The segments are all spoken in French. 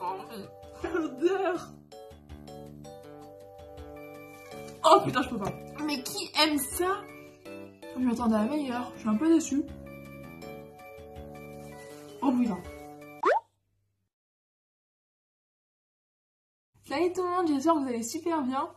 pas envie. L'odeur. Oh putain, je peux pas. Mais qui aime ça? Je m'attendais à la meilleure. Je suis un peu déçue. Oh putain. Salut tout le monde, j'espère que vous allez super bien.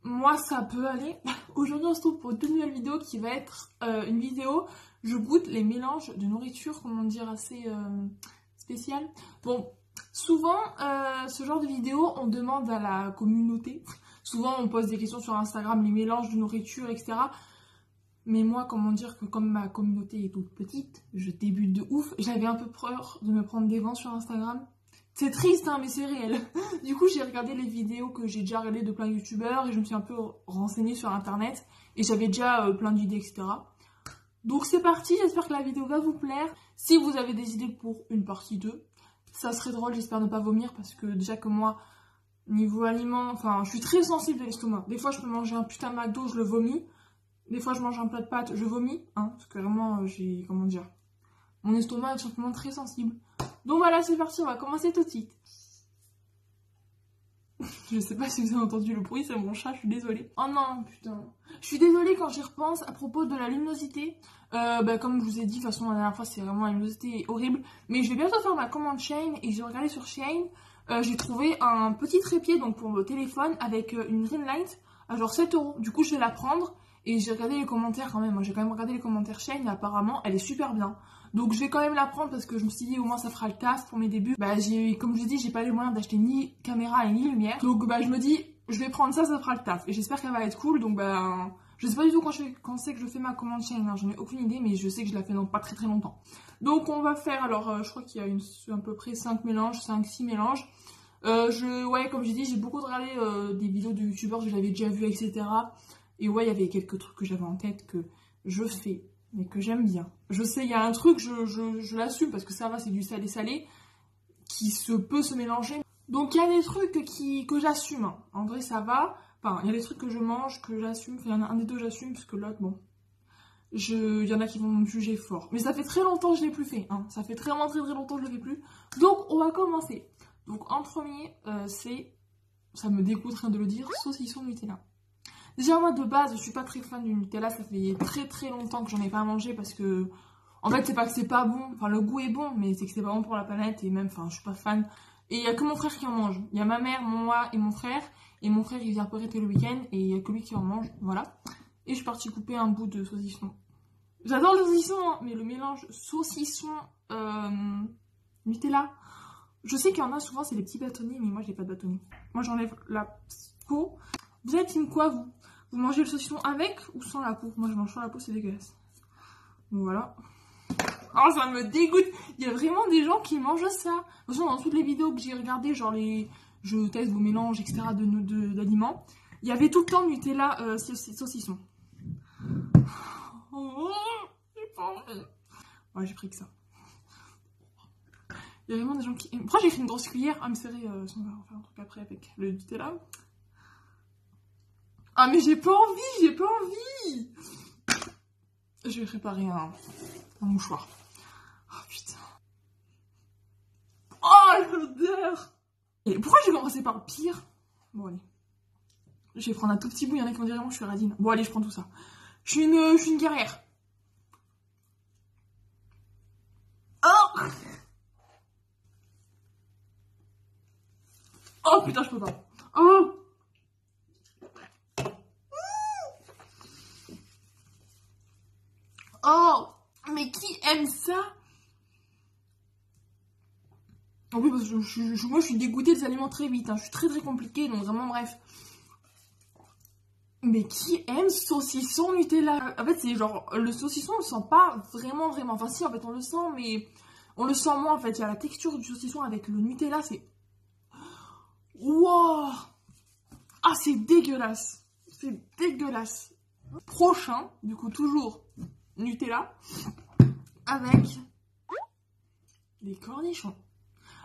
Moi ça peut aller. Aujourd'hui on se retrouve pour une toute nouvelle vidéo qui va être une vidéo. Je goûte les mélanges de nourriture, comment dire, assez spécial. Bon, souvent ce genre de vidéo on demande à la communauté. Souvent on pose des questions sur Instagram, les mélanges de nourriture, etc. Mais moi, comment dire que comme ma communauté est toute petite, je débute de ouf. J'avais un peu peur de me prendre des vents sur Instagram. C'est triste, hein, mais c'est réel. Du coup, j'ai regardé les vidéos que j'ai déjà regardées de plein de youtubeurs et je me suis un peu renseignée sur internet. Et j'avais déjà plein d'idées, etc. Donc c'est parti, j'espère que la vidéo va vous plaire. Si vous avez des idées pour une partie 2, ça serait drôle, j'espère ne pas vomir parce que déjà que moi, niveau aliment, enfin, je suis très sensible à l'estomac. Des fois, je peux manger un putain de McDo, je le vomis. Des fois, je mange un plat de pâtes, je vomis, hein, parce que vraiment, j'ai, comment dire, mon estomac est tout simplement très sensible. Donc voilà, c'est parti, on va commencer tout de suite. Je sais pas si vous avez entendu le bruit, c'est mon chat, je suis désolée. Oh non, putain. Je suis désolée quand j'y repense à propos de la luminosité. Comme je vous ai dit, de toute façon, la dernière fois, c'est vraiment la luminosité horrible. Mais je vais bientôt faire ma commande Shein et j'ai regardé sur Shein. J'ai trouvé un petit trépied donc pour le téléphone avec une ring light à genre 7 €. Du coup, je vais la prendre. Et j'ai regardé les commentaires quand même, moi j'ai quand même regardé les commentaires Shein et apparemment elle est super bien. Donc je vais quand même la prendre parce que je me suis dit au moins ça fera le taf pour mes débuts. Comme je dis, j'ai pas les moyens d'acheter ni caméra et ni lumière. Donc je me dis, je vais prendre ça, ça fera le taf. Et j'espère qu'elle va être cool, donc je sais pas du tout quand c'est que je fais ma commande Shein, hein. J'en ai aucune idée, mais je sais que je la fais dans pas très longtemps. Donc on va faire, alors je crois qu'il y a à peu près 5 mélanges, 5-6 mélanges. Ouais, comme j'ai dit, j'ai beaucoup regardé des vidéos de youtubeurs que j'avais déjà vues, etc. Et ouais, il y avait quelques trucs que j'avais en tête que je fais, mais que j'aime bien. Je sais, il y a un truc, je l'assume, parce que ça va, c'est du salé-salé, qui peut se mélanger. Donc il y a des trucs que j'assume, hein. En vrai, ça va. Enfin, il y a des trucs que je mange, que j'assume. Enfin, il y en a un des deux, j'assume, parce que l'autre, bon. Il y en a qui vont me juger fort. Mais ça fait très longtemps que je l'ai plus fait, hein. Ça fait très longtemps que je le fais plus. Donc, on va commencer. Donc, en premier, ça me dégoûte rien de le dire, saucisson Nutella. Déjà moi de base je suis pas très fan du Nutella, ça fait très longtemps que j'en ai pas mangé parce que en fait c'est pas que c'est pas bon, enfin le goût est bon mais c'est que c'est pas bon pour la planète et même enfin je suis pas fan. Et il y a que mon frère qui en mange, il y a ma mère, moi et mon frère il vient arrêter le week-end et il y a que lui qui en mange, voilà. Et je suis partie couper un bout de saucisson. J'adore le saucisson hein, mais le mélange saucisson Nutella, je sais qu'il y en a souvent c'est les petits bâtonnets mais moi j'ai pas de bâtonnet. Moi j'enlève la peau. Vous êtes team quoi vous? Vous mangez le saucisson avec ou sans la peau? Moi je mange sans la peau, c'est dégueulasse. Donc voilà. Oh ça me dégoûte. Il y a vraiment des gens qui mangent ça. De toute façon dans toutes les vidéos que j'ai regardées, genre je teste vos mélanges, etc. d'aliments, il y avait tout le temps Nutella saucisson. Oh, j'ai pas envie. Ouais j'ai pris que ça. Il y a vraiment des gens qui... Pourquoi j'ai fait une grosse cuillère? Ah mais c'est vrai, on va faire un truc après avec le Nutella. Ah mais j'ai pas envie. Je vais préparer un mouchoir. Oh putain. Oh l'odeur. Et pourquoi j'ai commencé par le pire? Bon allez. Je vais prendre un tout petit bout, il y en a qui vont dire vraiment je suis radine. Bon allez je prends tout ça. Je suis une guerrière. Oh. Oh putain je peux pas. Oh. Oh, mais qui aime ça? En plus, parce que moi je suis dégoûtée des aliments très vite, hein. Je suis très compliquée, donc vraiment bref. Mais qui aime saucisson Nutella? En fait, c'est genre, le saucisson, on le sent pas vraiment. Enfin si, en fait, on le sent, mais on le sent moins, en fait. Il y a la texture du saucisson avec le Nutella, c'est... Wow. Ah, c'est dégueulasse. C'est dégueulasse. Prochain, du coup, toujours Nutella avec des cornichons.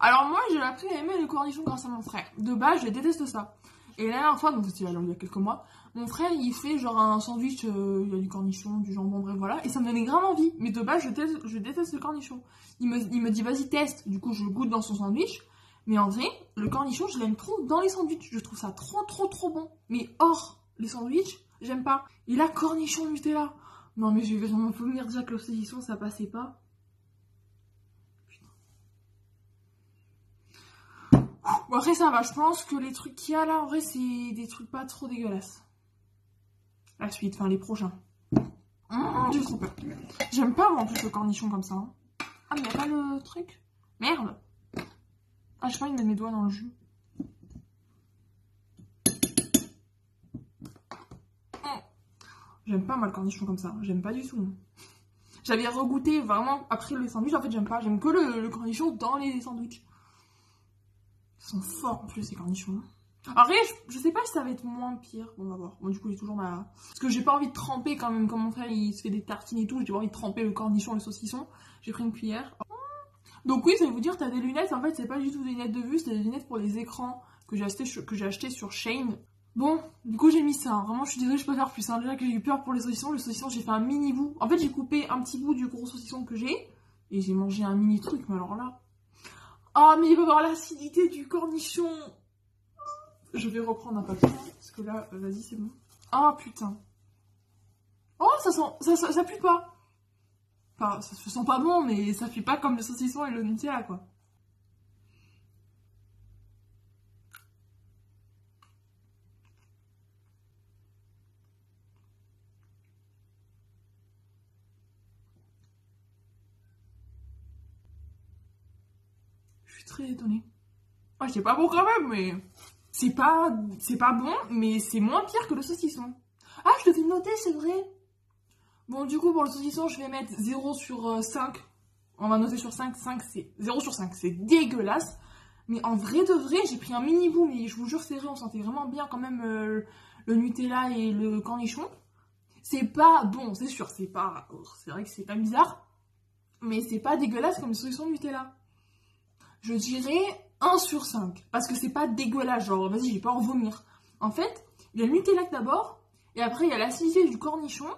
Alors moi j'ai appris à aimer les cornichons grâce à mon frère. De base je déteste ça. Et la dernière fois, donc c'était il y a quelques mois, mon frère il fait genre un sandwich, il y a du cornichon, du jambon, bref voilà. Et ça me donnait grave envie. Mais de base je déteste le cornichon. Il me dit vas-y teste. Du coup je le goûte dans son sandwich. Mais en vrai, le cornichon, je l'aime trop dans les sandwichs. Je trouve ça trop bon. Mais hors les sandwichs, j'aime pas. Et là, cornichon Nutella. Non mais je vais vraiment vomir déjà que le saucisson, ça passait pas. Bon, après ça va, je pense que les trucs qu'il y a là, en vrai, c'est des trucs pas trop dégueulasses. La suite, enfin les prochains. J'ai trop peur. J'aime pas en plus le cornichon comme ça. Hein. Ah mais y'a pas le truc. Merde. Ah j'ai pas envie de mettre mes doigts dans le jus. J'aime pas moi le cornichon comme ça. J'aime pas du tout. J'avais regoûté vraiment après le sandwich. En fait j'aime pas. J'aime que le cornichon dans les sandwichs. Ils sont forts en plus ces cornichons. Après, je sais pas si ça va être moins pire. Bon, on va voir. Moi, du coup, j'ai toujours ma... Parce que j'ai pas envie de tremper quand même. Comme mon frère, il se fait des tartines et tout. J'ai pas envie de tremper le cornichon, le saucisson. J'ai pris une cuillère. Donc oui, ça veut vous dire, t'as des lunettes. En fait, c'est pas du tout des lunettes de vue. C'est des lunettes pour les écrans que j'ai acheté sur Shein. Bon, du coup, j'ai mis ça. Vraiment, je suis désolée, je peux pas faire plus. Hein. Déjà que j'ai eu peur pour les saucissons. Le saucisson, j'ai fait un mini bout. En fait, j'ai coupé un petit bout du gros saucisson que j'ai. Et j'ai mangé un mini truc. Mais alors là... Oh, mais il va y avoir l'acidité du cornichon. Je vais reprendre un papier, parce que là, vas-y, c'est bon. Oh, putain. Oh, ça pue pas. Enfin, ça se sent pas bon, mais ça pue pas comme le saucisson et le Nutella, quoi. Je suis très étonnée. Oh, c'est pas bon quand même, mais... C'est pas bon, mais c'est moins pire que le saucisson. Ah, je devais noter, c'est vrai. Bon, du coup, pour le saucisson, je vais mettre 0 sur 5. On va noter sur 5. 5, c'est 0 sur 5. C'est dégueulasse. Mais en vrai de vrai, j'ai pris un mini bout. Mais je vous jure, c'est vrai, on sentait vraiment bien quand même le Nutella et le cornichon. C'est pas bon, c'est sûr. C'est vrai que c'est pas bizarre. Mais c'est pas dégueulasse comme le saucisson Nutella. Je dirais 1 sur 5. Parce que c'est pas dégueulasse. Genre, vas-y, j'ai pas en vomir. En fait, il y a le Nutella d'abord. Et après, il y a l'acidité du cornichon.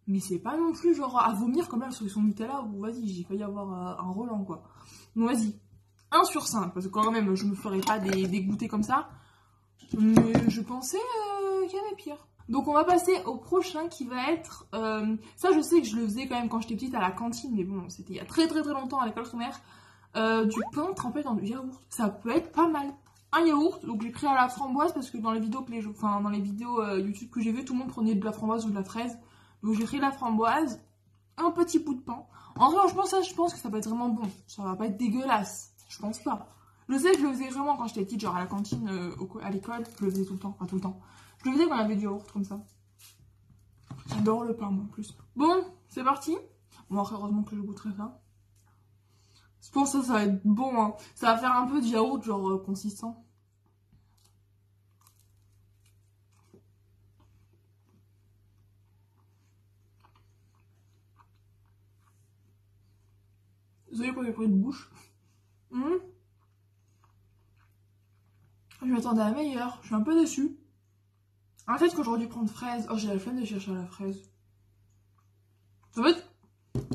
Mais c'est pas non plus genre à vomir comme là le saucisson Nutella où vas-y j'ai failli avoir un Roland quoi. Donc vas-y, 1 sur 5 parce que quand même je me ferais pas des goûters comme ça. Mais je pensais qu'il y avait pire. Donc on va passer au prochain qui va être... ça je sais que je le faisais quand même quand j'étais petite à la cantine. Mais bon c'était il y a très longtemps à l'école primaire. Du pain trempé dans du yaourt. Ça peut être pas mal. Un yaourt, donc j'ai pris à la framboise parce que dans les vidéos, dans les vidéos YouTube que j'ai vues, tout le monde prenait de la framboise ou de la fraise. Donc j'ai pris la framboise, un petit bout de pain. En vrai, je pense que ça va être vraiment bon. Ça va pas être dégueulasse. Je pense pas. Je sais que je le faisais vraiment quand j'étais petite, genre à la cantine, à l'école. Je le faisais tout le temps. Enfin, tout le temps. Je le faisais quand il y avait du yaourt comme ça. J'adore le pain, moi, en plus. Bon, c'est parti. Bon, après, heureusement que je goûterai ça. Je pense que ça va être bon. Hein. Ça va faire un peu de yaourt, genre consistant. Désolée pour les bruits de bouche. Je m'attendais à meilleur. Je suis un peu déçue. En fait, que j'aurais dû prendre fraise. Oh, j'ai la flemme de chercher à la fraise. En fait,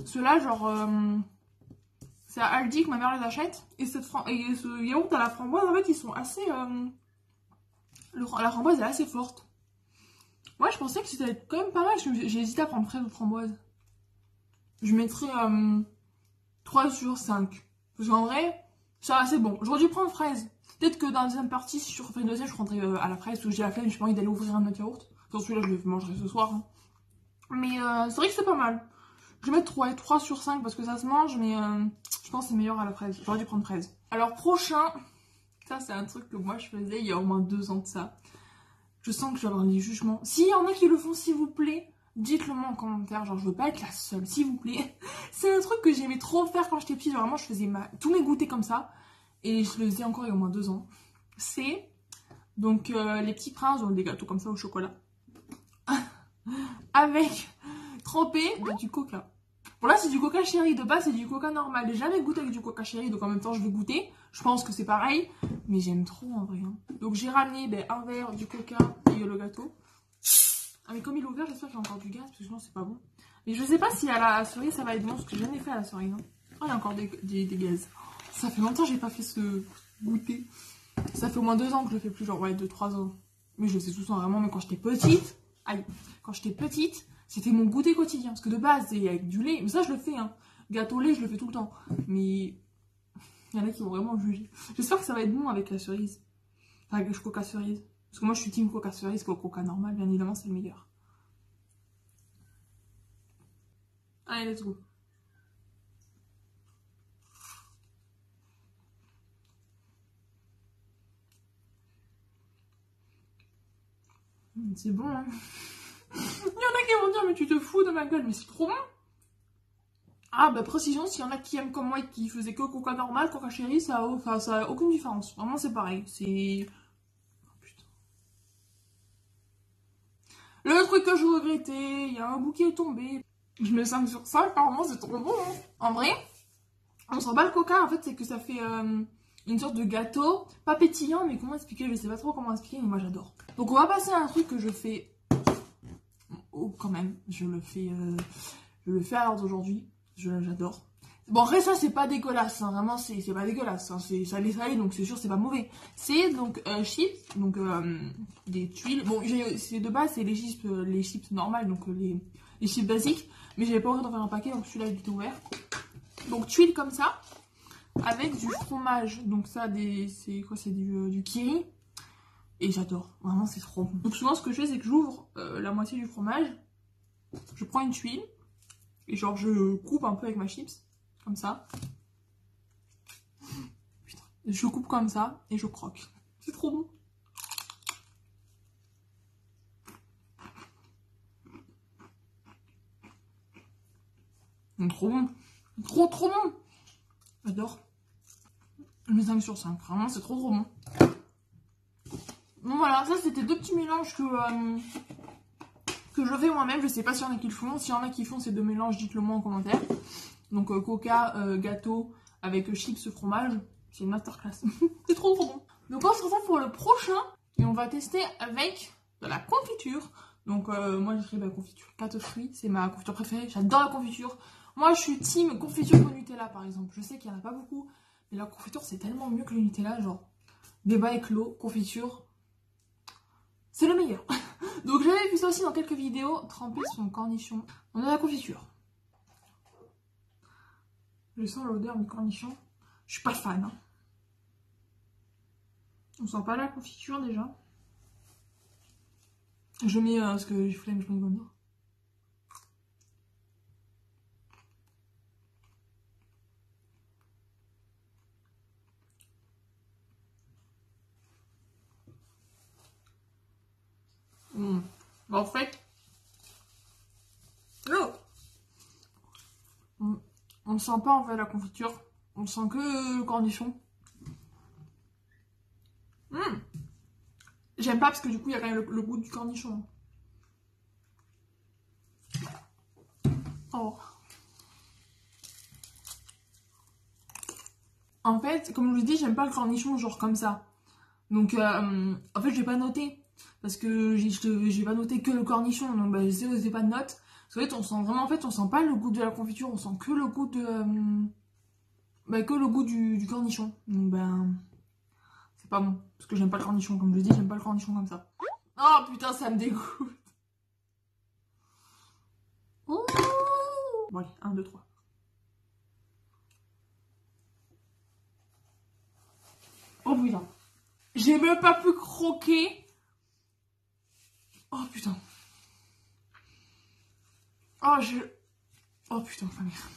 ceux-là, genre... c'est à Aldi que ma mère les achète. Et ce yaourt à la framboise, en fait, ils sont assez... la framboise est assez forte. Ouais, je pensais que c'était quand même pas mal. J'ai hésité à prendre fraise ou framboise. Je mettrais 3 sur 5. Parce qu'en vrai, ça c'est bon. J'aurais dû prendre fraise. Peut-être que dans la deuxième partie, si je refais une deuxième, je prendrai à la fraise. Parce que j'ai la flemme, j'ai pas envie d'aller ouvrir un autre yaourt. Dans celui-là, je le mangerai ce soir. Hein. Mais c'est vrai que c'est pas mal. Je vais mettre 3 sur 5 parce que ça se mange, mais je pense que c'est meilleur à la fraise. J'aurais dû prendre fraise. Alors, prochain, ça c'est un truc que moi je faisais il y a au moins 2 ans de ça. Je sens que je vais avoir des jugements. S'il y en a qui le font, s'il vous plaît, dites-le moi en commentaire. Genre, je veux pas être la seule, s'il vous plaît. C'est un truc que j'aimais trop faire quand j'étais petite. Genre, vraiment, je faisais tous mes goûters comme ça. Et je le faisais encore il y a au moins 2 ans. C'est donc les petits princes, donc des gâteaux comme ça au chocolat. Avec trempé du coca. Bon là c'est du coca chéri, de base c'est du coca normal. J'ai jamais goûté avec du coca chéri, donc en même temps je vais goûter. Je pense que c'est pareil, mais j'aime trop en vrai. Hein. Donc j'ai ramené un verre du coca et le gâteau. Ah mais comme il est ouvert, j'espère qu'il y a encore du gaz, parce que sinon c'est pas bon. Mais je sais pas si à la cerise ça va être bon, parce que j'ai jamais fait à la cerise. Hein. Oh il y a encore des gaz. Ça fait longtemps que j'ai pas fait ce goûter. Ça fait au moins 2 ans que je le fais plus, genre ouais, 2-3 ans. Mais je le sais tout le temps vraiment, mais quand j'étais petite, aïe, quand j'étais petite, c'était mon goûter quotidien. Parce que de base, c'est avec du lait, mais ça je le fais, hein. Gâteau au lait, je le fais tout le temps. Mais il y en a qui vont vraiment juger. J'espère que ça va être bon avec la cerise. Enfin, avec le coca cerise. Parce que moi je suis team coca cerise qu'au coca normal, bien évidemment, c'est le meilleur. Allez, let's go. C'est bon, hein. Il y en a qui vont dire, mais tu te fous de ma gueule, mais c'est trop bon. Ah, bah précision, s'il y en a qui aiment comme moi et qui faisaient que coca normal, coca chéri, ça a aucune différence. Vraiment, c'est pareil. C'est... Oh, putain. Le truc que je regrettais, il y a un bout qui est tombé. Je mets 5 sur 5, apparemment, c'est trop bon, hein. En vrai, on sent pas le coca, en fait, c'est que ça fait une sorte de gâteau. Pas pétillant, mais comment expliquer? Je sais pas trop comment expliquer, mais moi j'adore. Donc on va passer à un truc que je fais... Oh, quand même, je le fais à l'heure d'aujourd'hui. J'adore. Bon, après, ça, c'est pas dégueulasse. Hein. Vraiment, c'est pas dégueulasse. Hein. C'est salé, donc c'est sûr, c'est pas mauvais. C'est donc chips, donc des tuiles. Bon, c'est de base, c'est les chips normales, donc les chips basiques. Mais j'avais pas envie d'en faire un paquet, donc celui-là, il est ouvert. Donc, tuiles comme ça, avec du fromage. Donc, ça, c'est quoi? C'est du kiri. Et j'adore. Vraiment, c'est trop bon. Donc, souvent, ce que je fais, c'est que j'ouvre la moitié du fromage. Je prends une tuile. Et genre, je coupe un peu avec ma chips. Comme ça. Putain. Je coupe comme ça et je croque. C'est trop bon. Trop bon. Trop bon. J'adore. Je mets 5 sur 5. Vraiment, c'est trop bon. Bon voilà, ça c'était 2 petits mélanges que je fais moi-même. Je sais pas s'il y en a qui le font. S'il y en a qui font ces 2 mélanges, dites-le moi en commentaire. Donc coca, gâteau avec chips, fromage. C'est une masterclass. C'est trop bon. Donc on se retrouve pour le prochain. Et on va tester avec de la confiture. Donc moi j'ai fait de la confiture pâte aux fruits. C'est ma confiture préférée. J'adore la confiture. Moi je suis team confiture au Nutella par exemple. Je sais qu'il n'y en a pas beaucoup. Mais la confiture c'est tellement mieux que le Nutella. Genre débat éclos, confiture. C'est le meilleur. Donc j'avais vu ça aussi dans quelques vidéos. Tremper son cornichon dans de la confiture. Je sens l'odeur du cornichon. Je suis pas fan. Hein. On sent pas la confiture déjà. Je mets parce que j'ai flemme, je mets comme ça. En fait, oh. On sent pas en fait la confiture. On sent que le cornichon. J'aime pas parce que du coup il y a quand même le goût du cornichon. Oh. En fait, comme je vous dis, j'aime pas le cornichon genre comme ça. Donc en fait je vais pas noter. Parce que j'ai pas noté que le cornichon. Donc bah, j'ai pas de note. Parce qu'en fait on sent vraiment, en fait on sent pas le goût de la confiture. On sent que le goût de... que le goût du cornichon. Donc ben... c'est pas bon. Parce que j'aime pas le cornichon. Comme je dis, j'aime pas le cornichon comme ça. Oh putain, ça me dégoûte. Oh bon allez, 1, 2, 3. Oh putain. J'ai même pas pu croquer. Oh putain. Oh je... Oh putain, sa mère.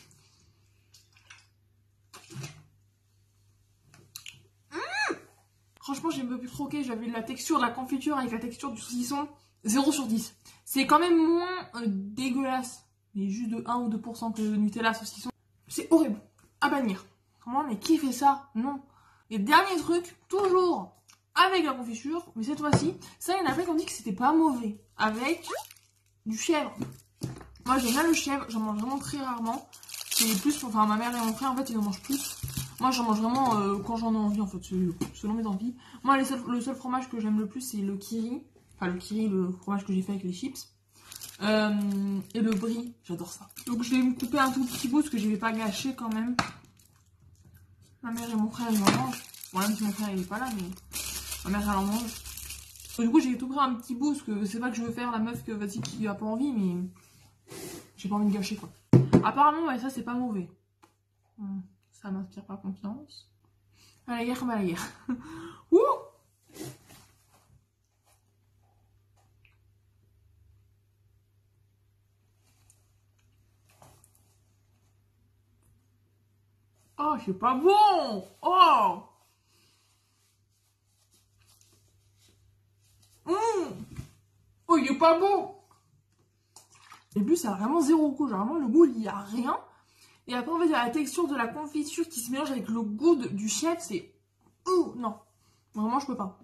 Franchement, j'ai même pas pu croquer. J'avais la texture de la confiture avec la texture du saucisson. 0 sur 10. C'est quand même moins dégueulasse. Mais juste de 1 ou 2% que le Nutella saucisson. C'est horrible. À bannir. Vraiment, mais qui fait ça? Non. Et dernier truc, toujours avec la confiture, mais cette fois-ci, ça, il y en a plein qui ont dit que c'était pas mauvais. Avec du chèvre. Moi, j'aime bien le chèvre, j'en mange vraiment très rarement. C'est plus pour... Enfin, ma mère et mon frère, en fait, ils en mangent plus. Moi, j'en mange vraiment quand j'en ai envie, en fait, selon mes envies. Moi, le seul fromage que j'aime le plus, c'est le kiri. Enfin, le kiri, le fromage que j'ai fait avec les chips. Et le brie, j'adore ça. Donc, je vais me couper un tout petit bout, parce que je vais pas gâcher quand même. Ma mère et mon frère, ils en mangent. Bon, même si mon frère, il est pas là, mais ma mère, elle en mange. Du coup, j'ai tout pris un petit bout, parce que c'est pas que je veux faire la meuf que vas-y qui a pas envie, mais j'ai pas envie de gâcher, quoi. Apparemment, ouais, ça, c'est pas mauvais. Ça m'inspire pas confiance. À la guerre comme à la guerre. Ouh! Oh, c'est pas bon! Oh! Oh, il est pas bon! Au début, ça a vraiment zéro goût. Genre, vraiment, le goût, il y a rien. Et après, en fait, il y a la texture de la confiture qui se mélange avec le goût du chef. C'est... Ouh, non. Vraiment, je peux pas.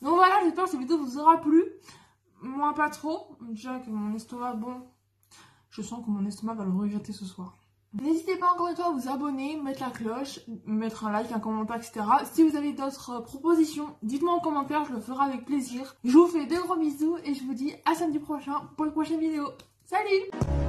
Donc voilà, j'espère que cette vidéo vous aura plu. Moi, pas trop. Déjà que mon estomac, bon... Je sens que mon estomac va le regretter ce soir. N'hésitez pas encore une fois à vous abonner, mettre la cloche, mettre un like, un commentaire, etc. Si vous avez d'autres propositions, dites-moi en commentaire, je le ferai avec plaisir. Je vous fais de gros bisous et je vous dis à samedi prochain pour une prochaine vidéo. Salut!